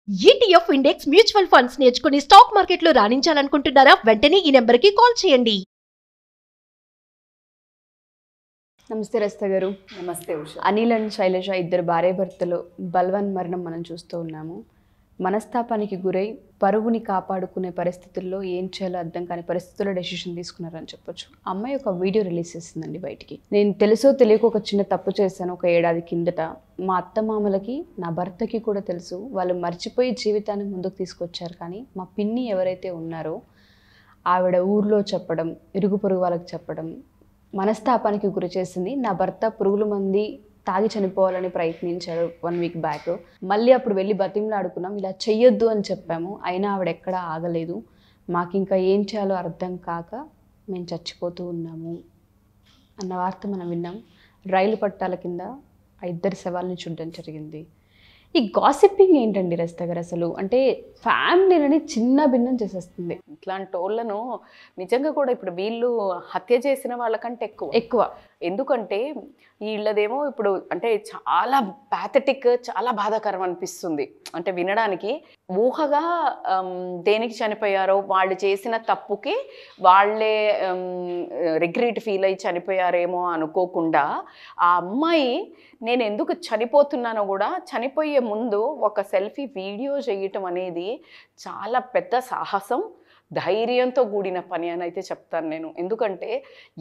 ETF index mutual funds నేర్చుకుని stock మార్కెట్లో రాణించాలనుకుంటున్నారా? వెంటనే ఈ నెంబర్కి కాల్ చేయండి. నమస్తే రస్త గారు. నమస్తే ఉష. అనిల్ అండ్ శైలజ ఇద్దరు భార్యాభర్తలు బల్వన్ మరణం మనం చూస్తూ ఉన్నాము. మనస్తాపానికి గురై పరువుని కాపాడుకునే పరిస్థితుల్లో ఏం చేయాలో అర్థం కాని పరిస్థితుల్లో డెసిషన్ తీసుకున్నారని చెప్పొచ్చు. అమ్మాయి ఒక వీడియో రిలీజ్ చేసిందండి బయటికి. నేను తెలుసో తెలియక ఒక చిన్న తప్పు చేశాను ఒక ఏడాది కిందట. మా అత్తమామలకి నా భర్తకి కూడా తెలుసు. వాళ్ళు మర్చిపోయి జీవితాన్ని ముందుకు తీసుకొచ్చారు. కానీ మా పిన్ని ఎవరైతే ఉన్నారో ఆవిడ ఊర్లో చెప్పడం, ఇరుగు పొరుగు వాళ్ళకి చెప్పడం మనస్తాపానికి గురి చేసింది. నా భర్త పురుగుల మంది తాగి చనిపోవాలని ప్రయత్నించారు 1 వీక్ బ్యాక్. మళ్ళీ అప్పుడు వెళ్ళి బతిమలాడుకున్నాం, ఇలా చెయ్యొద్దు అని చెప్పాము. అయినా ఆవిడ ఎక్కడా ఆగలేదు. మాకు ఇంకా ఏం చేయాలో అర్థం కాక మేము చచ్చిపోతూ ఉన్నాము అన్న వార్త మనం విన్నాం. రైలు పట్టాల కింద ఆ ఇద్దరి శవాల్ని చూడడం జరిగింది. ఈ గాసిప్పింగ్ ఏంటండి రస్త గారు? అసలు అంటే ఫ్యామిలీని చిన్న భిన్నం చేసేస్తుంది. ఇట్లాంటి వాళ్ళను నిజంగా కూడా ఇప్పుడు వీళ్ళు హత్య చేసిన వాళ్ళకంటే ఎక్కువ. ఎందుకంటే వీళ్ళదేమో ఇప్పుడు అంటే చాలా ప్యాథటిక్, చాలా బాధాకరం అనిపిస్తుంది. అంటే వినడానికి ఊహగా దేనికి చనిపోయారో, వాళ్ళు చేసిన తప్పుకి వాళ్ళే రిగ్రెట్ ఫీల్ అయ్యి చనిపోయారేమో అనుకోకుండా ఆ అమ్మాయి నేను ఎందుకు చనిపోతున్నానో కూడా చనిపోయే ముందు ఒక సెల్ఫీ వీడియో చేయటం అనేది చాలా పెద్ద సాహసం, ధైర్యంతో కూడిన పని అని అయితే చెప్తాను నేను. ఎందుకంటే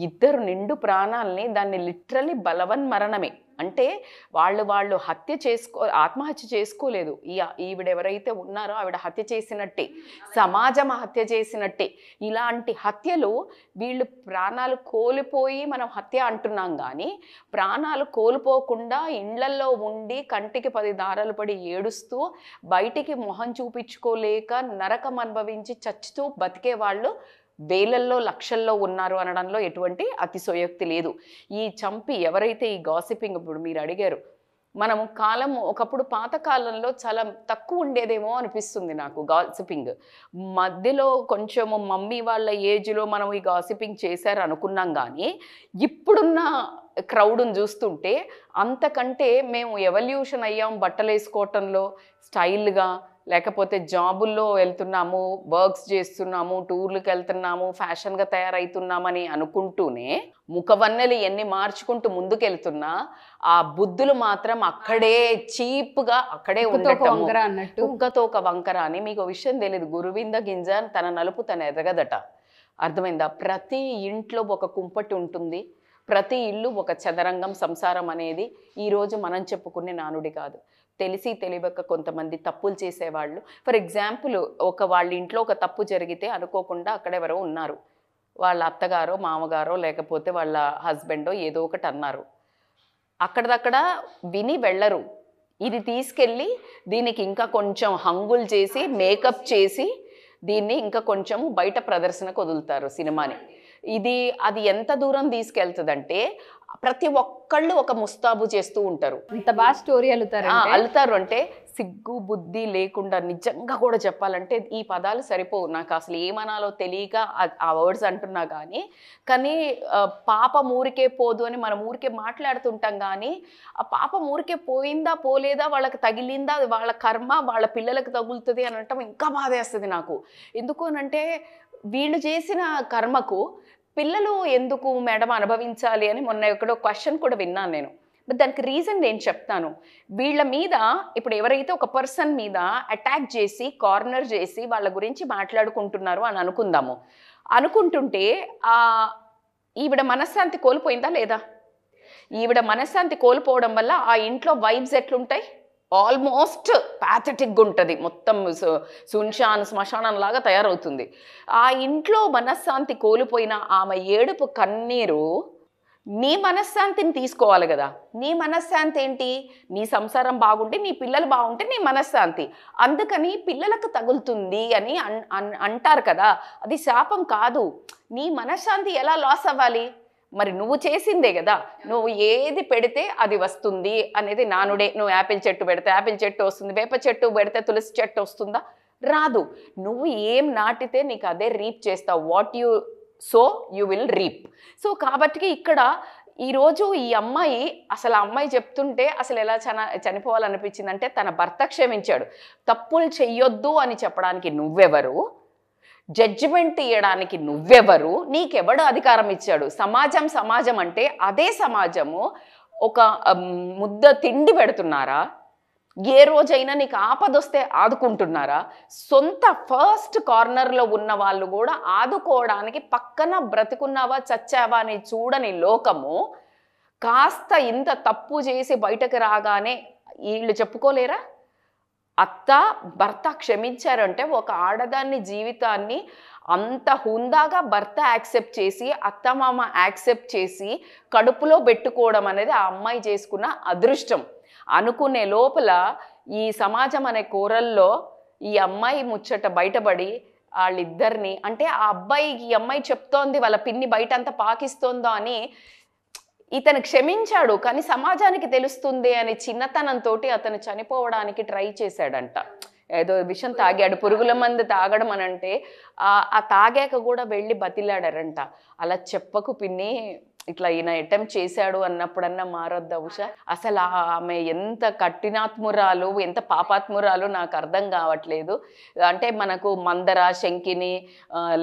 ఇద్దరు నిండు ప్రాణాలని దాన్ని లిటరలీ బలవన్మరణమే. అంటే వాళ్ళు ఆత్మహత్య చేసుకోలేదు. ఈవిడ ఎవరైతే ఉన్నారో ఆవిడ హత్య చేసినట్టే, సమాజం హత్య చేసినట్టే. ఇలాంటి హత్యలు వీళ్ళు ప్రాణాలు కోల్పోయి మనం హత్య అంటున్నాం, కానీ ప్రాణాలు కోల్పోకుండా ఇండ్లల్లో ఉండి కంటికి 10 దారాలు పడి ఏడుస్తూ బయటికి మొహం చూపించుకోలేక నరకం అనుభవించి చచ్చుతూ బతికే వాళ్ళు వేలల్లో లక్షల్లో ఉన్నారు అనడంలో ఎటువంటి అతిశయోక్తి లేదు. ఈ చంపి ఎవరైతే ఈ గాసిపింగ్, ఇప్పుడు మీరు అడిగారు, మనము కాలం ఒకప్పుడు పాత కాలంలో చాలా తక్కువ ఉండేదేమో అనిపిస్తుంది నాకు గాసిపింగ్. మధ్యలో కొంచెము మమ్మీ వాళ్ళ ఏజ్లో మనం ఈ గాసిపింగ్ చేశారు అనుకున్నాం, కానీ ఇప్పుడున్న క్రౌడ్ని చూస్తుంటే అంతకంటే మేము ఎవల్యూషన్ అయ్యాం బట్టలు వేసుకోవటంలో స్టైల్గా, లేకపోతే జాబుల్లో వెళ్తున్నాము, వర్క్స్ చేస్తున్నాము, టూర్లకు వెళ్తున్నాము, ఫ్యాషన్గా తయారవుతున్నామని అనుకుంటూనే ముఖవన్నెలు ఎన్ని మార్చుకుంటూ ముందుకెళ్తున్నా ఆ బుద్ధులు మాత్రం అక్కడే చీప్గా అక్కడే ఉండటం. కుక్కతో ఒక వంకర అని మీకు విషయం తెలియదు. గురువింద గింజ తన నలుపు తన ఎదగదట. అర్థమైందా? ప్రతి ఇంట్లో ఒక కుంపటి ఉంటుంది, ప్రతి ఇల్లు ఒక చదరంగం. సంసారం అనేది ఈరోజు మనం చెప్పుకునే నానుడి కాదు. తెలిసి తెలియక కొంతమంది తప్పులు చేసేవాళ్ళు. ఫర్ ఎగ్జాంపుల్, వాళ్ళ ఇంట్లో ఒక తప్పు జరిగితే అనుకోకుండా అక్కడెవరో ఉన్నారు, వాళ్ళ అత్తగారో మామగారో లేకపోతే వాళ్ళ హస్బెండో ఏదో ఒకటి అన్నారు. అక్కడదక్కడ విని వెళ్ళరు. ఇది తీసుకెళ్ళి దీనికి ఇంకా కొంచెం హంగులు చేసి మేకప్ చేసి దీన్ని ఇంకా కొంచెం బయట ప్రదర్శనకు వదులుతారు సినిమాని. అది ఎంత దూరం తీసుకెళ్తుందంటే ప్రతి ఒక్కళ్ళు ఒక ముస్తాబు చేస్తూ ఉంటారు. ఇంత బాగా స్టోరీ అల్లుతారు. అంటే సిగ్గు బుద్ధి లేకుండా, నిజంగా కూడా చెప్పాలంటే ఈ పదాలు సరిపోవు నాకు, అసలు ఏమనాలో తెలియక ఆ వర్డ్స్ అంటున్నా. కానీ పాపం ఊరికే పోదు అని మనం ఊరికే మాట్లాడుతుంటాం, కానీ ఆ పాపం ఊరికే పోయిందా పోలేదా, వాళ్ళకి తగిలిందా, అది వాళ్ళ కర్మ, వాళ్ళ పిల్లలకు తగులుతుంది అని అంటాం ఇంకా బాధేస్తుంది నాకు. ఎందుకు అనంటే వీళ్ళు చేసిన కర్మకు పిల్లలు ఎందుకు మేడం అనుభవించాలి అని మొన్న ఎక్కడో క్వశ్చన్ కూడా విన్నాను నేను. బట్ దానికి రీజన్ నేను చెప్తాను. వీళ్ళ మీద ఇప్పుడు ఎవరైతే ఒక పర్సన్ మీద అటాక్ చేసి కార్నర్ చేసి వాళ్ళ గురించి మాట్లాడుకుంటున్నారు అని అనుకుంటుంటే ఈవిడ మనశ్శాంతి కోల్పోయిందా లేదా? ఈవిడ మనశ్శాంతి కోల్పోవడం వల్ల ఆ ఇంట్లో వైబ్స్ ఎట్లుంటాయి? ఆల్మోస్ట్ ప్యాథటిక్గా ఉంటుంది. మొత్తం శ్మశానం లాగా తయారవుతుంది. ఆ ఇంట్లో మనశ్శాంతి కోల్పోయిన ఆమె ఏడుపు కన్నీరు నీ మనశ్శాంతిని తీసుకోవాలి కదా. నీ మనశ్శాంతి ఏంటి? నీ సంసారం బాగుంటే, నీ పిల్లలు బాగుంటే నీ మనశ్శాంతి. అందుకని పిల్లలకు తగులుతుంది అని అంటారు కదా, అది శాపం కాదు. నీ మనశ్శాంతి ఎలా లాస్ అవ్వాలి? మరి నువ్వు చేసిందే కదా. నువ్వు ఏది పెడితే అది వస్తుంది అనేది నానుడే. నువ్వు యాపిల్ చెట్టు పెడితే యాపిల్ చెట్టు వస్తుంది, వేప చెట్టు పెడితే తులసి చెట్టు వస్తుందా? రాదు. నువ్వు ఏం నాటితే నీకు అదే రీప్ చేస్తావు. What you so you will reap. So కాబట్టి ఇక్కడ ఈరోజు ఈ అమ్మాయి అసలు ఆ అమ్మాయి చెప్తుంటే అసలు ఎలా చనిపోవాలనిపించింది అంటే, తన భర్త క్షమించాడు, తప్పులు చెయ్యొద్దు అని చెప్పడానికి నువ్వెవరు, జడ్జిమెంట్ ఇవ్వడానికి నువ్వెవరు, నీకెవడు అధికారం ఇచ్చాడు? సమాజం అంటే అదే సమాజము ఒక ముద్ద తిండి పెడుతున్నారా? ఏ రోజైనా నీకు ఆపదొస్తే ఆదుకుంటున్నారా? సొంత ఫస్ట్ కార్నర్లో ఉన్న వాళ్ళు కూడా ఆదుకోవడానికి పక్కన బ్రతుకున్నావా చచ్చావా అని చూడని లోకము కాస్త ఇంత తప్పు చేసి బయటకు రాగానే వీళ్ళు చెప్పుకోలేరా? అత్త భర్త క్షమించారంటే ఒక ఆడదాన్ని జీవితాన్ని అంత హుందాగా భర్త యాక్సెప్ట్ చేసి అత్తమామ యాక్సెప్ట్ చేసి కడుపులో పెట్టుకోవడం అనేది ఆ అమ్మాయి చేసుకున్న అదృష్టం అనుకునే లోపల ఈ సమాజం అనే కూరల్లో ఈ అమ్మాయి ముచ్చట బయటపడి వాళ్ళిద్దరిని, అంటే ఆ అబ్బాయికి ఈ అమ్మాయి చెప్తోంది వాళ్ళ పిన్ని బయట అంతా పాకిస్తోందో అని ఇతను క్షమించాడు, కానీ సమాజానికి తెలుస్తుంది అని చిన్నతనంతో అతను చనిపోవడానికి ట్రై చేశాడంట. ఏదో విషం తాగాడు, పురుగుల మందు తాగడం అని అంటే ఆ తాగాక కూడా వెళ్ళి బతిలాడారంట. అలా చెప్పకు పిన్ని, ఇట్లా ఈయన అటెంప్ట్ చేశాడు అన్నప్పుడన్నా మారొద్దా ఉష? అసలు ఆమె ఎంత కఠినాత్మురాలు, ఎంత పాపాత్మురాలు నాకు అర్థం కావట్లేదు. అంటే మనకు మందర, శంకిని,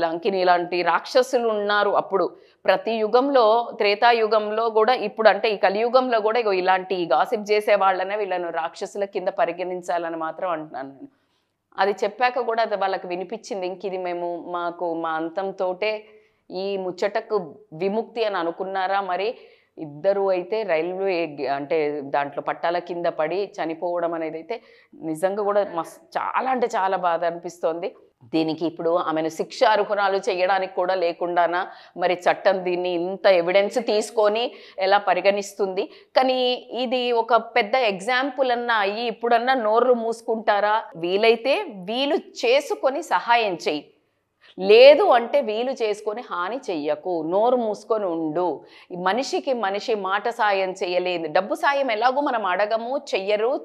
లంకిని ఇలాంటి రాక్షసులు ఉన్నారు అప్పుడు. ప్రతి యుగంలో, త్రేతాయుగంలో కూడా, ఇప్పుడు అంటే ఈ కలియుగంలో కూడా ఇలాంటి గాసిప్ చేసే వాళ్ళనే వీళ్ళను రాక్షసుల కింద పరిగణించాలని మాత్రం అంటున్నాను నేను. అది చెప్పాక కూడా అది వాళ్ళకి వినిపించింది, ఇంక ఇది మాకు మా అంతంతోటే ఈ ముచ్చటకు విముక్తి అని అనుకున్నారా మరి? ఇద్దరు అయితే రైల్వే అంటే దాంట్లో పట్టాల కింద పడి చనిపోవడం అనేది అయితే నిజంగా కూడా చాలా అంటే చాలా బాధ అనిపిస్తోంది. దీనికి ఇప్పుడు ఆమెను శిక్ష అర్హురాలు చేయడానికి కూడా లేకుండానా మరి చట్టం దీన్ని ఇంత ఎవిడెన్స్ తీసుకొని ఎలా పరిగణిస్తుంది? కానీ ఇది ఒక పెద్ద ఎగ్జాంపుల్ అన్నా అయ్యి ఇప్పుడన్నా నోర్లు మూసుకుంటారా? వీలైతే వీలు చేసుకొని సహాయం చెయ్యి, లేదు అంటే వీలు చేసుకొని హాని చెయ్యకు, నోరు మూసుకొని ఉండు. మనిషికి మనిషి మాట సాయం చేయలేదు, డబ్బు సాయం ఎలాగో మనం అడగము,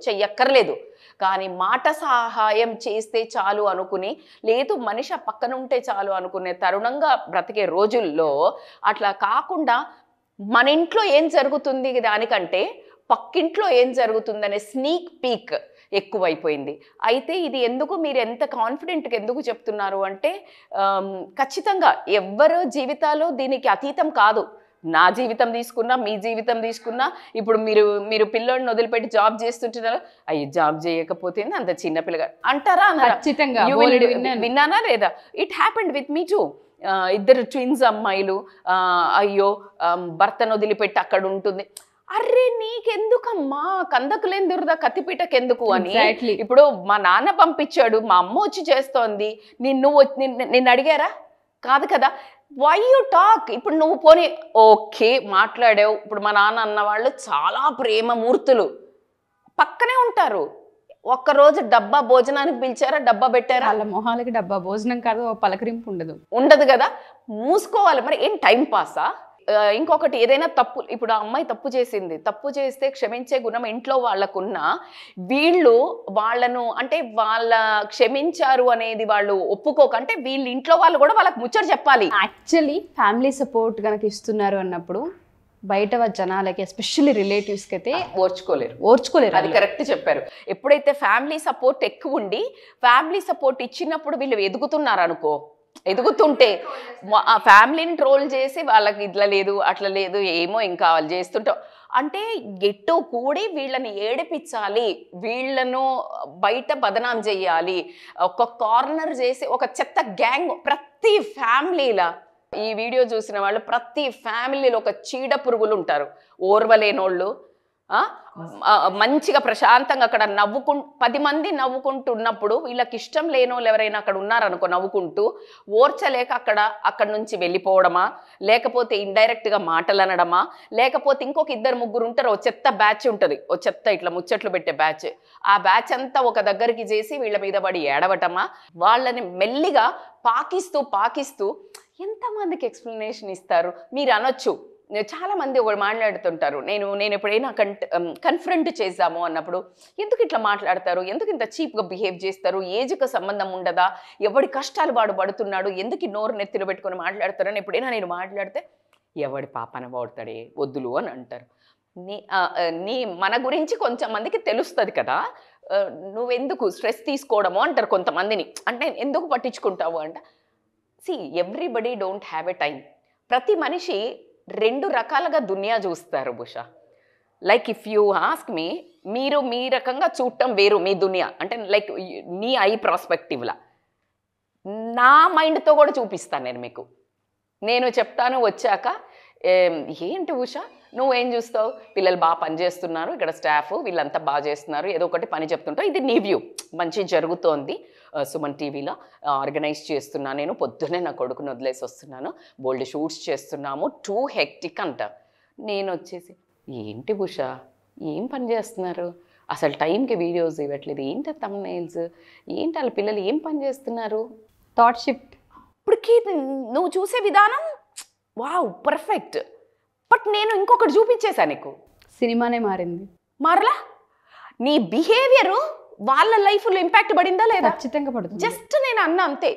చెయ్యక్కర్లేదు, కానీ మాట సహాయం చేస్తే చాలు అనుకుని, లేదు మనిషి పక్కన ఉంటే చాలు అనుకునే తరుణంగా బ్రతికే రోజుల్లో అట్లా కాకుండా మన ఇంట్లో ఏం జరుగుతుంది దానికంటే పక్కింట్లో ఏం జరుగుతుందనే స్నీక్ పీక్ ఎక్కువైపోయింది. అయితే ఇది ఎందుకు, మీరు ఎంత కాన్ఫిడెంట్గా ఎందుకు చెప్తున్నారు అంటే, ఖచ్చితంగా ఎవ్వరు జీవితాలు దీనికి అతీతం కాదు. నా జీవితం తీసుకున్నా, మీ జీవితం తీసుకున్నా, ఇప్పుడు మీరు పిల్లోడిని వదిలిపెట్టి జాబ్ చేస్తుంటున్నారు, అయ్యి జాబ్ చేయకపోతే అంత చిన్న పిల్లగా అంటారా? ఖచ్చితంగా విన్నానా లేదా? It happened with me two. ఇద్దరు ట్విన్స్ అమ్మాయిలు, అయ్యో భర్తను వదిలిపెట్టి అక్కడ ఉంటుంది. అర్రే నీకెందుకమ్మా, కందకులేని దురద కత్తిపీటకెందుకు అని. ఇప్పుడు మా నాన్న పంపించాడు, మా అమ్మ వచ్చి చేస్తోంది, నిన్ను అడిగారా? కాదు కదా. Why you talk? ఇప్పుడు నువ్వు పోనీ ఓకే మాట్లాడావు, ఇప్పుడు మా నాన్న అన్న వాళ్ళు చాలా ప్రేమమూర్తులు పక్కనే ఉంటారు. ఒక్కరోజు డబ్బా భోజనానికి పిలిచారా, డబ్బా పెట్టారా? వాళ్ళ మొహాలకి డబ్బా భోజనం కాదు, పలకరింపు ఉండదు కదా. మూసుకోవాలి. మరి ఏం టైం పాసా? ఇంకొకటి, ఏదైనా తప్పు, ఇప్పుడు ఆ అమ్మాయి తప్పు చేసింది, తప్పు చేస్తే క్షమించే గుణం ఇంట్లో వాళ్ళకున్నా వీళ్ళు వాళ్ళను అంటే వాళ్ళ క్షమించారు అనేది వాళ్ళు ఒప్పుకోక, అంటే వీళ్ళ ఇంట్లో వాళ్ళు కూడా వాళ్ళకి ముచ్చట చెప్పాలి. యాక్చువల్లీ ఫ్యామిలీ సపోర్ట్ కనుక ఇస్తున్నారు అన్నప్పుడు బయట జనాలకి, ఎస్పెషల్లీ రిలేటివ్స్కి అయితే ఓర్చుకోలేరు. అది కరెక్ట్ చెప్పారు. ఎప్పుడైతే ఫ్యామిలీ సపోర్ట్ ఎక్కువ ఉండి ఫ్యామిలీ సపోర్ట్ ఇచ్చినప్పుడు వీళ్ళు ఎదుగుతున్నారు అనుకో, ఎదుగుతుంటే ఆ ఫ్యామిలీని ట్రోల్ చేసి వాళ్ళకి ఇట్లా లేదు అట్లా లేదు ఏమో ఇంకా వాళ్ళు చేస్తుంటాం అంటే ఎట్టు కూడి వీళ్ళని ఏడిపించాలి, వీళ్ళను బయట బదనాం చేయాలి, ఒక కార్నర్ చేసి ఒక చెత్త గ్యాంగ్. ప్రతి ఫ్యామిలీలా ఈ వీడియో చూసిన వాళ్ళు ప్రతి ఫ్యామిలీలో ఒక చీడ పురుగులు ఉంటారు, ఓర్వలేనోళ్ళు. మంచిగా ప్రశాంతంగా అక్కడ 10 మంది నవ్వుకుంటున్నప్పుడు వీళ్ళకి ఇష్టం లేని వాళ్ళు ఎవరైనా అక్కడ ఉన్నారనుకో నవ్వుకుంటూ, ఓర్చలేక అక్కడ నుంచి వెళ్ళిపోవడమా, లేకపోతే ఇండైరెక్ట్గా మాటలు అనడమా, లేకపోతే ఇంకొక 2-3 ఉంటారు, ఓ చెత్త బ్యాచ్ ఉంటుంది, ఓ చెత్త ఇట్లా ముచ్చట్లు పెట్టే బ్యాచ్, ఆ బ్యాచ్ అంతా ఒక దగ్గరికి చేసి వీళ్ళ మీద పడి ఏడవటమా, వాళ్ళని మెల్లిగా పాకిస్తూ ఎంతమందికి ఎక్స్ప్లెనేషన్ ఇస్తారు? మీరు అనొచ్చు, చాలా మంది ఒకటి మాట్లాడుతుంటారు, నేను ఎప్పుడైనా కన్ఫ్రంట్ చేద్దాము అన్నప్పుడు ఎందుకు ఇట్లా మాట్లాడతారు, ఎందుకు ఇంత చీప్గా బిహేవ్ చేస్తారు, ఏజ్కి సంబంధం ఉండదా, ఎవడి కష్టాలు వాడు పడుతున్నాడు, ఎందుకు నోరు నెత్తిలో పెట్టుకొని మాట్లాడతారు అని ఎప్పుడైనా నేను మాట్లాడితే ఎవడి పాపన పడతాడే వద్దులు అని అంటారు. నీ మన గురించి కొంచెం మందికి తెలుస్తుంది కదా, నువ్వెందుకు స్ట్రెస్ తీసుకోవడము అంటారు కొంతమందిని. అంటే ఎందుకు పట్టించుకుంటావు అంటే, everybody don't have a time. ప్రతి మనిషి 2 రకాలుగా దునియా చూస్తారు బుషా. Like if you ask me, మీరు మీ రకంగా చూడటం వేరు మీ దునియా, అంటే లైక్ నీ ఐ ప్రాస్పెక్టివ్లా. నా మైండ్తో కూడా చూపిస్తాను నేను మీకు. నేను చెప్తాను వచ్చాక, ఏంటి ఉషా నువ్వేం చూస్తావు, పిల్లలు బాగా పనిచేస్తున్నారు, ఇక్కడ స్టాఫ్ వీళ్ళంతా బాగా చేస్తున్నారు, ఏదో ఒకటి పని చెప్తుంటావు, ఇది నీ వ్యూ. మంచి జరుగుతోంది సుమన్ టీవీలో, ఆర్గనైజ్ చేస్తున్నా, నేను పొద్దున్నే నా కొడుకుని వదిలేసి వస్తున్నాను, బోల్డ్ షూట్స్ చేస్తున్నాము, టూ హెక్టిక్ అంట. నేను వచ్చేసి ఏంటి ఉషా ఏం పని చేస్తున్నారు, అసలు టైంకి వీడియోస్ ఇవ్వట్లేదు, ఏంటి థంబ్నెయిల్స్, ఏంటి వాళ్ళ పిల్లలు ఏం పని చేస్తున్నారు, థాట్ షిఫ్ట్. ఇప్పటికీ నువ్వు చూసే విధానం వావ్ పర్ఫెక్ట్, బట్ నేను ఇంకొకటి చూపించేశాను నీకు, సినిమానే మారింది. మారలా? నీ బిహేవియరు వాళ్ళ లైఫ్లో ఇంపాక్ట్ పడిందా లేదా? ఖచ్చితంగా పడుతుంది. జస్ట్ నేను అన్నా అంతే.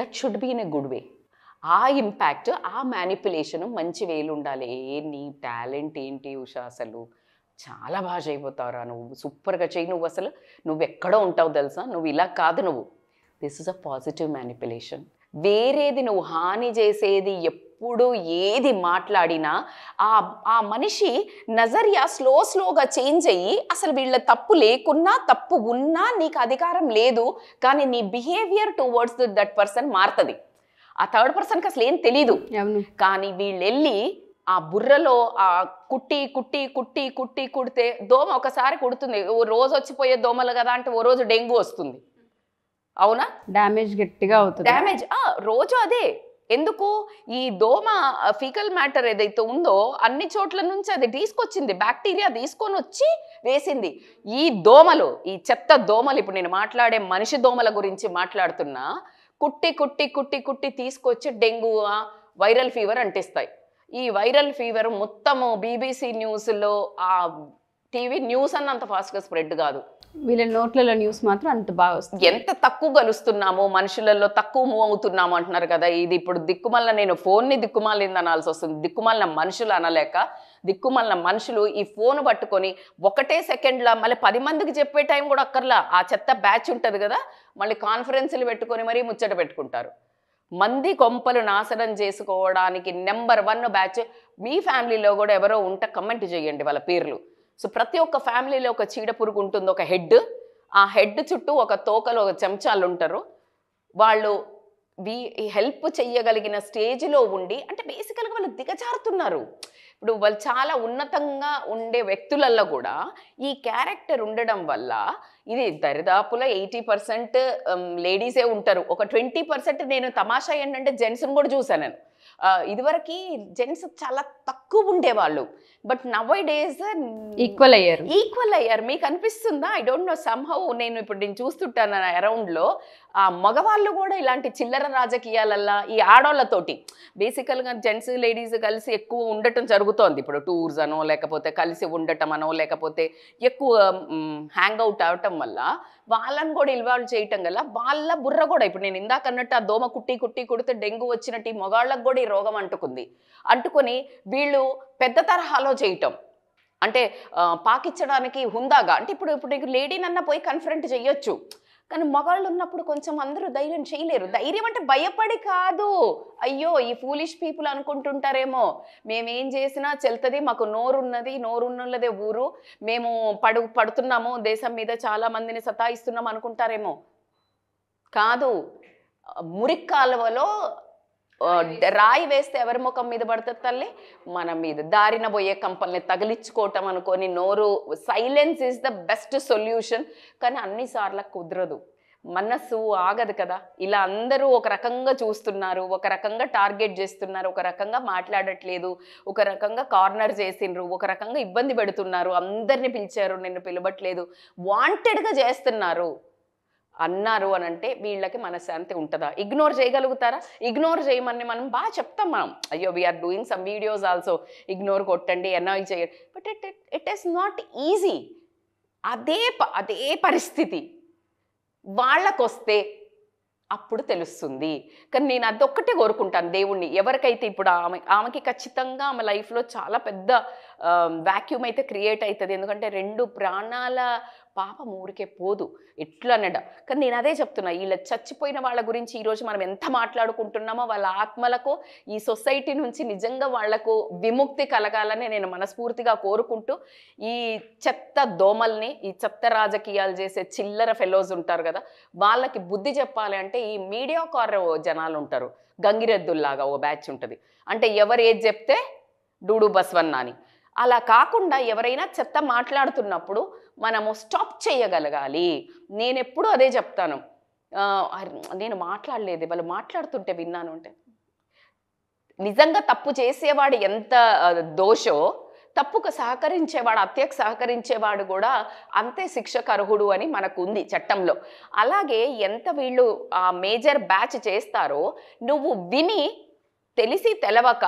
That should be in a good way. ఆ ఇంపాక్ట్, ఆ మ్యానిపులేషన్ మంచి వేలు ఉండాలి. నీ టాలెంట్ ఏంటి ఉషా, అసలు చాలా బాగా చేయబోతావురా నువ్వు, సూపర్గా చెయ్యి నువ్వు, అసలు నువ్వు ఎక్కడో ఉంటావు తెలుసా, నువ్వు ఇలా కాదు నువ్వు. This is a positive manipulation. వేరేది నువ్వు హాని చేసేది ఎప్పుడు ఏది మాట్లాడినా ఆ మనిషి నజరియా స్లోగా చేంజ్ అయ్యి, అసలు వీళ్ళ తప్పు లేకున్నా తప్పు ఉన్నా నీకు అధికారం లేదు, కానీ నీ బిహేవియర్ టువర్డ్స్ దట్ పర్సన్ మారుతుంది. ఆ థర్డ్ పర్సన్కి అసలు ఏం తెలీదు, కానీ వీళ్ళు వెళ్ళి ఆ బుర్రలో ఆ కుట్టి కుట్టి కుట్టి కుట్టి కుడితే దోమ ఒకసారి కుడుతుంది, ఓ రోజు వచ్చిపోయే దోమలు కదా అంటే ఓ రోజు డెంగ్యూ వస్తుంది. అవునా? డ్యామేజ్ గట్టిగా అవుతుంది. డ్యామేజ్ రోజు అదే. ఎందుకు? ఈ దోమ ఫీకల్ మ్యాటర్ ఏదైతే ఉందో అన్ని చోట్ల నుంచి అది తీసుకొచ్చింది, బ్యాక్టీరియా తీసుకొని వచ్చి వేసింది. ఈ దోమలు, ఈ చెత్త దోమలు, ఇప్పుడు నేను మాట్లాడే మనిషి దోమల గురించి మాట్లాడుతున్నా, కుట్టి కుట్టి కుట్టి కుట్టి తీసుకొచ్చి డెంగ్యూ, వైరల్ ఫీవర్ అంటిస్తాయి. ఈ వైరల్ ఫీవర్ మొత్తము BBC న్యూస్లో, ఆ టీవీ న్యూస్ అన్నంత ఫాస్ట్గా స్ప్రెడ్ కాదు, వీళ్ళ నోట్లలో న్యూస్ మాత్రం అంత బాగా వస్తుంది. ఎంత తక్కువ కలుస్తున్నాము, మనుషులలో తక్కువ మూవ్ అవుతున్నాము అంటున్నారు కదా. ఇది ఇప్పుడు దిక్కుమల్ల, నేను ఫోన్ని దిక్కుమాలింది అనాల్సి వస్తుంది, దిక్కుమాలిన మనుషులు అనలేక. దిక్కుమాలిన మనుషులు ఈ ఫోన్ పట్టుకొని ఒకటే సెకండ్లో మళ్ళీ 10 మందికి చెప్పే టైం కూడా అక్కర్లా. ఆ చెత్త బ్యాచ్ ఉంటుంది కదా, మళ్ళీ కాన్ఫరెన్స్లు పెట్టుకొని మరీ ముచ్చట పెట్టుకుంటారు. మంది కొంపలు నాశనం చేసుకోవడానికి నెంబర్ 1 బ్యాచ్. మీ ఫ్యామిలీలో కూడా ఎవరో ఉంటే కమెంట్ చేయండి వాళ్ళ పేర్లు. సో ప్రతి ఒక్క ఫ్యామిలీలో ఒక చీడ పురుగు ఉంటుంది, ఒక హెడ్. ఆ హెడ్ చుట్టూ ఒక తోకలో ఒక చెంచాలు ఉంటారు. వాళ్ళు హెల్ప్ చెయ్యగలిగిన స్టేజ్లో ఉండి, అంటే బేసికల్గా వాళ్ళు దిగజారుతున్నారు. ఇప్పుడు వాళ్ళు చాలా ఉన్నతంగా ఉండే వ్యక్తులలో కూడా ఈ క్యారెక్టర్ ఉండడం వల్ల, ఇది దరిదాపులో 80% లేడీసే ఉంటారు, ఒక 20% నేను తమాషా ఏంటంటే జెంట్స్ని కూడా చూసాను నేను. ఇదివరకు జెంట్స్ చాలా తక్కువ ఉండేవాళ్ళు, బట్ నవ్ డేస్ ఈక్వల్ అయ్యారు. మీకు అనిపిస్తుందా? ఐ డోంట్ నో, సమ్హౌ నేను చూస్తుంటాను అరౌండ్లో, ఆ మగవాళ్ళు కూడా ఇలాంటి చిల్లర రాజకీయాలల్లా ఈ ఆడవాళ్ళతోటి, బేసికల్గా జెంట్స్ లేడీస్ కలిసి ఎక్కువ ఉండటం జరుగుతోంది. ఇప్పుడు టూర్స్ అనో, లేకపోతే కలిసి ఉండటం అనో, లేకపోతే ఎక్కువ హ్యాంగ్ అవుట్ అవటం వల్ల వాళ్ళని కూడా ఇన్వాల్వ్ చేయటం వల్ల వాళ్ళ బుర్ర కూడా, ఇప్పుడు నేను ఇందాక అన్నట్టు ఆ దోమ కుట్టి కుట్టి కుడితే డెంగ్యూ వచ్చినట్టు ఈ మగాళ్ళకు కూడా ఈ రోగం అంటుకొని వీళ్ళు పెద్ద తరహాలో చేయటం, అంటే పాకిచ్చడానికి హుందాగా. అంటే ఇప్పుడు నీకు లేడీనన్నా పోయి కన్ఫరెంట్ చేయొచ్చు, కానీ మగాళ్ళు ఉన్నప్పుడు కొంచెం అందరూ ధైర్యం చేయలేరు. ధైర్యం అంటే భయపడి కాదు, అయ్యో ఈ ఫూలిష్ పీపుల్ అనుకుంటుంటారేమో, మేమేం చేసినా చెల్తది, మాకు నోరున్నదే ఊరు, మేము పడుతున్నాము దేశం మీద, చాలా మందిని సతాయిస్తున్నాం అనుకుంటారేమో. కాదు, మురిక్కాలువలో రాయి వేస్తే ఎవరి ముఖం మీద పడుతుంది తల్లి? మన మీద. దారిన పోయే కంపల్ని తగిలించుకోవటం అనుకొని నోరు, silence is the best solution. కానీ అన్నిసార్లు కుదరదు, మనస్సు ఆగదు కదా. ఇలా అందరూ ఒక రకంగా చూస్తున్నారు, ఒక రకంగా టార్గెట్ చేస్తున్నారు, ఒక రకంగా మాట్లాడట్లేదు, ఒక రకంగా కార్నర్ చేసిండ్రు, ఒక రకంగా ఇబ్బంది పెడుతున్నారు, అందరిని పిలిచారు నిన్ను పిలవట్లేదు, వాంటెడ్గా చేస్తున్నారు అన్నారు అని అంటే వీళ్ళకి మనశ్శాంతి ఉంటుందా? ఇగ్నోర్ చేయగలుగుతారా? ఇగ్నోర్ చేయమని మనం బాగా చెప్తాం మనం, అయ్యో we are doing some videos also, ignore కొట్టండి, అనాయ్ చేయండి, but it is not easy. అదే పరిస్థితి వాళ్ళకొస్తే అప్పుడు తెలుస్తుంది. కానీ నేను అదొక్కటే కోరుకుంటాను దేవుణ్ణి, ఎవరికైతే ఇప్పుడు ఆమెకి ఖచ్చితంగా ఆమె లైఫ్లో చాలా పెద్ద వాక్యూమ్ అయితే క్రియేట్ అవుతుంది. ఎందుకంటే 2 ప్రాణాల పాపం ఊరికే పోదు ఎట్లా అనడ. కానీ నేను అదే చెప్తున్నా, వీళ్ళ చచ్చిపోయిన వాళ్ళ గురించి ఈరోజు మనం ఎంత మాట్లాడుకుంటున్నామో వాళ్ళ ఆత్మలకు ఈ సొసైటీ నుంచి నిజంగా వాళ్లకు విముక్తి కలగాలని నేను మనస్ఫూర్తిగా కోరుకుంటూ, ఈ చెత్త దోమల్ని, ఈ చెత్త రాజకీయాలు చేసే చిల్లర ఫెలోస్ ఉంటారు కదా, వాళ్ళకి బుద్ధి చెప్పాలి అంటే ఈ మీడియా కార్ జనాలు ఉంటారు, గంగిరెద్దుల్లాగా ఓ బ్యాచ్ ఉంటుంది. అంటే ఎవరు ఏది చెప్తే డూడు బస్వన్న అని. అలా కాకుండా ఎవరైనా చెత్త మాట్లాడుతున్నప్పుడు మనము స్టాప్ చేయగలగాలి. నేను ఎప్పుడూ అదే చెప్తాను, నేను మాట్లాడలేదు, వాళ్ళు మాట్లాడుతుంటే విన్నాను అంటే, నిజంగా తప్పు చేసేవాడు ఎంత దోషో తప్పుకు సహకరించేవాడు, హత్యకు సహకరించేవాడు కూడా అంతే శిక్షకు అర్హుడు అని మనకు ఉంది చట్టంలో. అలాగే ఎంత వీళ్ళు ఆ మేజర్ బ్యాచ్ చేస్తారో నువ్వు విని తెలిసి తెలవక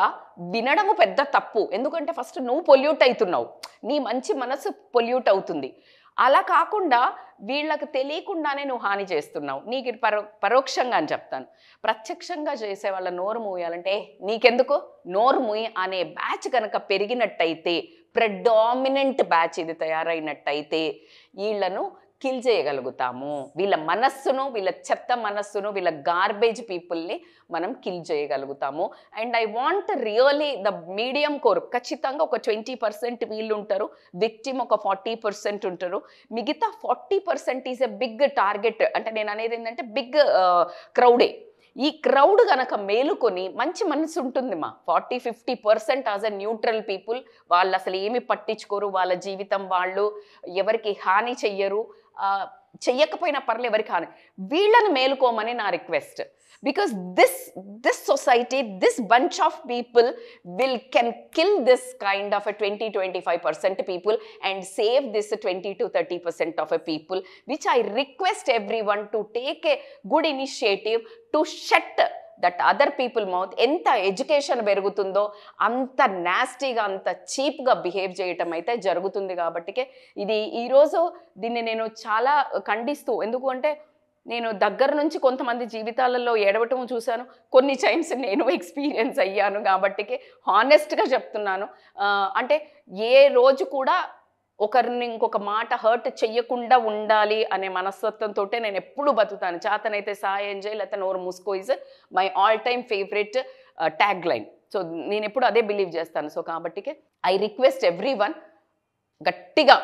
వినడము పెద్ద తప్పు. ఎందుకంటే ఫస్ట్ నువ్వు పొల్యూట్ అవుతున్నావు, నీ మంచి మనసు పొల్యూట్ అవుతుంది. అలా కాకుండా వీళ్ళకి తెలియకుండానే నువ్వు హాని చేస్తున్నావు. నీకు పరోక్షంగా అని చెప్తాను, ప్రత్యక్షంగా చేసే వాళ్ళ నోరు మూయాలంటే నీకెందుకు నోరు మూయి అనే బ్యాచ్ కనుక పెరిగినట్టయితే, ప్రెడామినెంట్ బ్యాచ్ ఇది తయారైనట్టయితే వీళ్ళను కిల్ చేయగలుగుతాము. వీళ్ళ మనస్సును, వీళ్ళ చెత్త మనస్సును, వీళ్ళ గార్బేజ్ పీపుల్ని మనం కిల్ చేయగలుగుతాము. And I want really the medium core, ఖచ్చితంగా ఒక 20% వీళ్ళు ఉంటారు, విక్టిమ్ ఒక 40% ఉంటారు, మిగతా 40% ఈజ్ ఎ బిగ్ టార్గెట్. అంటే నేను అనేది ఏంటంటే బిగ్ క్రౌడే. ఈ క్రౌడ్ కనుక మేలుకొని మంచి మనసు ఉంటుంది మా 40-50% యాజ్ ఎ న్యూట్రల్ పీపుల్, వాళ్ళు అసలు ఏమి పట్టించుకోరు, వాళ్ళ జీవితం వాళ్ళు ఎవరికి హాని చెయ్యరు, చెయ్యకపోయినా పర్లేదు ఎవరికి హాని, వీళ్ళని మేలుకోమని నా request. Because this society, this bunch of people can kill this kind of a 20-25% people and save this 20-30% of a people, which I request everyone to take a good initiative to shut that other people mouth. ఎంత education పెరుగుతుందో అంత నాస్టీగా, అంత చీప్గా behave చేయటం అయితే జరుగుతుంది. కాబట్టికే ఇది ఈరోజు దీన్ని నేను చాలా ఖండిస్తూ, ఎందుకు అంటే నేను దగ్గర నుంచి కొంతమంది జీవితాలలో ఏడవటం చూశాను, కొన్ని టైమ్స్ నేను ఎక్స్పీరియన్స్ అయ్యాను. కాబట్టికే హానెస్ట్గా చెప్తున్నాను. అంటే ఏ రోజు కూడా ఒకరిని ఇంకొక మాట హర్ట్ చెయ్యకుండా ఉండాలి అనే మనస్తత్వంతో నేను ఎప్పుడు బతుకుతాను. చేతనైతే సాయం ఎంజాయ్, లేకపోతే నోరు మూసుకో is my all time favourite tag line. So నేను ఎప్పుడు అదే బిలీవ్ చేస్తాను. సో కాబట్టికే ఐ రిక్వెస్ట్ ఎవ్రీ వన్, గట్టిగా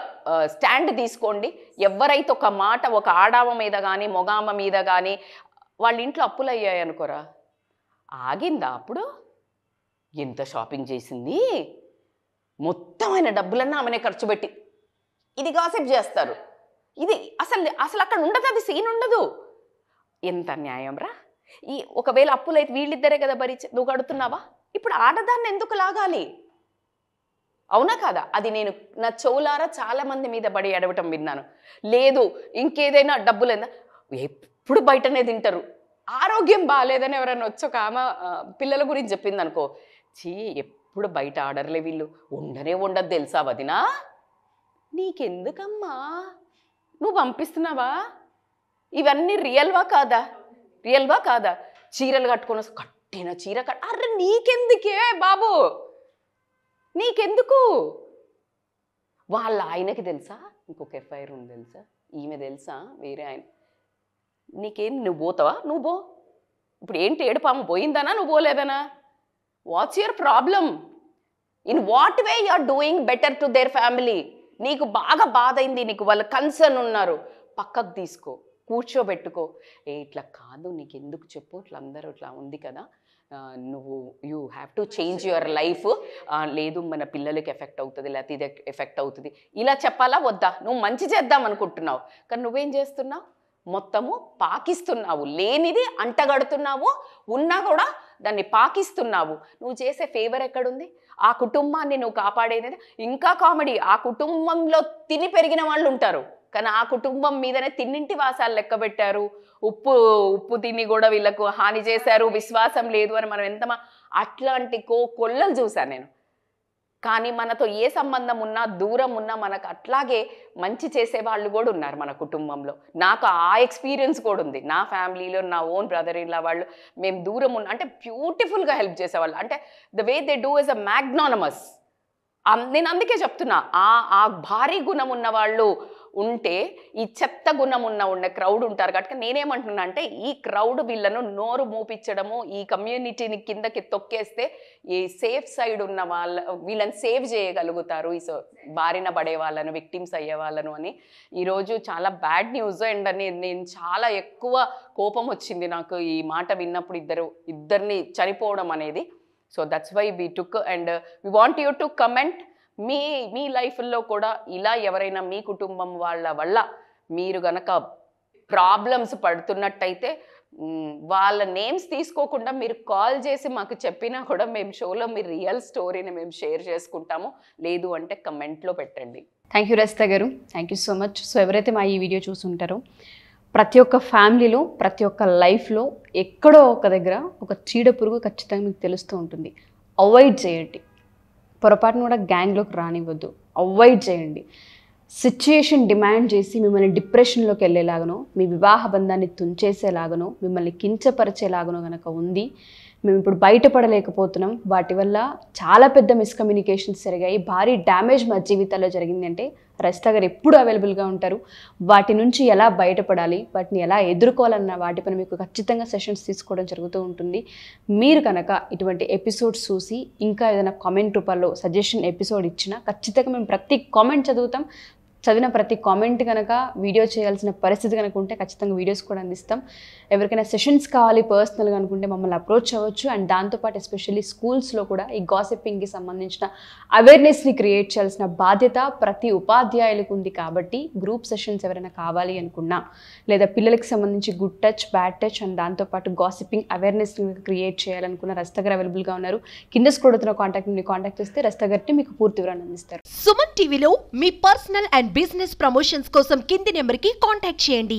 స్టాండ్ తీసుకోండి. ఎవరైతే ఒక మాట ఒక ఆడామ మీద కానీ మొగామ మీద కానీ, వాళ్ళ ఇంట్లో అప్పులు అయ్యాయి అనుకోరా, ఆగిందా అప్పుడు? ఎంత షాపింగ్ చేసింది, మొత్తం ఆయన డబ్బులన్నా ఆమెనే ఖర్చు పెట్టి ఇది గాసిప్ చేస్తారు. ఇది అసలు అక్కడ ఉండదు, అది సీన్ ఉండదు. ఎంత న్యాయం రా! ఒకవేళ అప్పులు అయితే వీళ్ళిద్దరే కదా భరించి, నువ్వు కడుతున్నావా? ఇప్పుడు ఆడదాన్ని ఎందుకు లాగాలి? అవునా కాదా? అది నేను నా చెవులారా చాలా మంది మీద పడి అడవటం విన్నాను. లేదు ఇంకేదైనా డబ్బులేదా, ఎప్పుడు బయటనే తింటారు, ఆరోగ్యం బాగాలేదని ఎవరైనా వచ్చి ఆమె పిల్లల గురించి చెప్పింది అనుకో, చీ ఎప్పుడు బయట ఆర్డర్లే, వీళ్ళు ఉండదు తెలుసా వదినా, నీకెందుకమ్మా, నువ్వు పంపిస్తున్నావా? ఇవన్నీ రియల్వా కాదా? చీరలు కట్టుకొని కట్టిన చీర అర్రే నీకెందుకే బాబు, నీకెందుకు? వాళ్ళ ఆయనకి తెలుసా ఇంకొక ఎఫ్ఐఆర్ ఉంది తెలుసా, ఈమె తెలుసా వేరే ఆయన, నీకేం నువ్వు పోతావా? నువ్వు పో. ఇప్పుడు ఏంటి ఏడుపాము పోయిందనా నువ్వు పోలేదనా? What's your problem? In what way you are doing better to their family? నీకు బాగా బాధ అయింది, నీకు వాళ్ళ కన్సర్న్ ఉన్నారు, పక్కకు తీసుకో, కూర్చోబెట్టుకో. ఇట్లా కాదు, నీకు ఎందుకు చెప్పు, ఇట్లా అందరూ ఇట్లా ఉంది కదా, నువ్వు you have to change your life, లేదు మన పిల్లలకి ఎఫెక్ట్ అవుతుంది, లేకపోతే ఇది ఎఫెక్ట్ అవుతుంది, ఇలా చెప్పాలా వద్దా? నువ్వు మంచి చేద్దాం అనుకుంటున్నావు, కానీ నువ్వేం చేస్తున్నావు? మొత్తము పాకిస్తున్నావు, లేనిది అంటగడుతున్నావు, ఉన్నా కూడా దాన్ని పాకిస్తున్నావు. నువ్వు చేసే ఫేవర్ ఎక్కడుంది? ఆ కుటుంబాన్ని నువ్వు కాపాడేది. ఇంకా కామెడీ, ఆ కుటుంబంలో తిని పెరిగిన వాళ్ళు ఉంటారు, కానీ ఆ కుటుంబం మీదనే తిన్నింటి వాసాలు లెక్క పెట్టారు, ఉప్పు తిని కూడా వీళ్ళకు హాని చేశారు, విశ్వాసం లేదు అని మనం అట్లాంటి కొల్లలు చూశాను నేను. కానీ మనతో ఏ సంబంధం ఉన్నా దూరం ఉన్నా మనకు అట్లాగే మంచి చేసే వాళ్ళు కూడా ఉన్నారు మన కుటుంబంలో. నాకు ఆ ఎక్స్పీరియన్స్ కూడా ఉంది. నా ఫ్యామిలీలో నా ఓన్ బ్రదర్ ఇన్ లా వాళ్ళు మేము దూరం ఉన్న అంటే బ్యూటిఫుల్గా హెల్ప్ చేసేవాళ్ళు. అంటే the way they do is a magnanimous. నేను అందుకే చెప్తున్నా, ఆ భారీ గుణం ఉన్న వాళ్ళు ఉంటే ఈ చెత్త గుణం ఉన్న క్రౌడ్ ఉంటారు. కాబట్టి నేనేమంటున్నా అంటే ఈ క్రౌడ్ వీళ్ళను నోరు మూపించడము, ఈ కమ్యూనిటీని కిందకి తొక్కేస్తే ఈ సేఫ్ సైడ్ ఉన్న వీళ్ళని సేవ్ చేయగలుగుతారు, ఈ బారిన పడే వాళ్ళను, విక్టిమ్స్ అయ్యే వాళ్ళను అని. ఈరోజు చాలా బ్యాడ్ న్యూస్. అండ్ నేను చాలా ఎక్కువ కోపం వచ్చింది నాకు ఈ మాట విన్నప్పుడు, ఇద్దరిని చనిపోవడం అనేది. So that's why we took and we want you to comment. మీ లైఫ్లో కూడా ఇలా ఎవరైనా మీ కుటుంబం వాళ్ళ వల్ల మీరు గనక ప్రాబ్లమ్స్ పడుతున్నట్టయితే వాళ్ళ నేమ్స్ తీసుకోకుండా మీరు కాల్ చేసి మాకు చెప్పినా కూడా మేము షోలో మీ రియల్ స్టోరీని మేము షేర్ చేసుకుంటాము. లేదు అంటే కమెంట్లో పెట్టండి. థ్యాంక్ యూ రజిత గారు, thank you so much. So ఎవరైతే మా ఈ వీడియో చూస్తుంటారో ప్రతి ఒక్క ఫ్యామిలీలో ప్రతి ఒక్క లైఫ్లో ఎక్కడో ఒక దగ్గర ఒక చీడ పురుగు ఖచ్చితంగా మీకు తెలుస్తూ ఉంటుంది. అవాయిడ్ చేయండి, పొరపాటును కూడా గ్యాంగ్లోకి రానివ్వద్దు, అవాయిడ్ చేయండి. సిచ్యుయేషన్ డిమాండ్ చేసి మిమ్మల్ని డిప్రెషన్లోకి వెళ్ళేలాగనో, మీ వివాహ బంధాన్ని తుంచేసేలాగనో, మిమ్మల్ని కించపరిచేలాగనో కనుక ఉంది, మేము ఇప్పుడు బయటపడలేకపోతున్నాం, వాటి వల్ల చాలా పెద్ద మిస్కమ్యూనికేషన్స్ జరిగాయి, భారీ డ్యామేజ్ మా జీవితాల్లో జరిగిందంటే రజిత గారు ఎప్పుడు అవైలబుల్గా ఉంటారు. వాటి నుంచి ఎలా బయటపడాలి, వాటిని ఎలా ఎదుర్కోవాలన్న వాటిపైన మీకు ఖచ్చితంగా సెషన్స్ తీసుకోవడం జరుగుతూ ఉంటుంది. మీరు కనుక ఇటువంటి ఎపిసోడ్స్ చూసి ఇంకా ఏదైనా కామెంట్ రూపంలో సజెషన్ ఎపిసోడ్ ఇచ్చినా ఖచ్చితంగా మేము ప్రతి కామెంట్ చదువుతాం. చదివిన ప్రతి కామెంట్ కనుక వీడియో చేయాల్సిన పరిస్థితి కనుక ఉంటే ఖచ్చితంగా వీడియోస్ కూడా అందిస్తాం. ఎవరికైనా సెషన్స్ కావాలి పర్సనల్గా అనుకుంటే మమ్మల్ని అప్రోచ్ అవ్వచ్చు. అండ్ దాంతోపాటు ఎస్పెషల్లీ స్కూల్స్లో కూడా ఈ గాసిపింగ్కి సంబంధించిన అవేర్నెస్ని క్రియేట్ చేయాల్సిన బాధ్యత ప్రతి ఉపాధ్యాయులకు ఉంది. కాబట్టి గ్రూప్ సెషన్స్ ఎవరైనా కావాలి అనుకున్నా, లేదా పిల్లలకి సంబంధించి good touch, bad touch and దాంతోపాటు గాసిపింగ్ అవేర్నెస్ని క్రియేట్ చేయాలనుకున్న రజిత గారు అవైలబుల్గా ఉన్నారు. కింద స్క్రోల్ అవుతున్న కాంటాక్ట్ని కాంటాక్ట్ చేస్తే రజిత గారిని మీకు పూర్తి వివరాన్ని అందిస్తారు. సుమన్ టీవీలో మీ పర్సనల్ అండ్ బిజినెస్ ప్రమోషన్స్ కోసం కింది నెంబర్కి కాంటాక్ట్ చేయండి.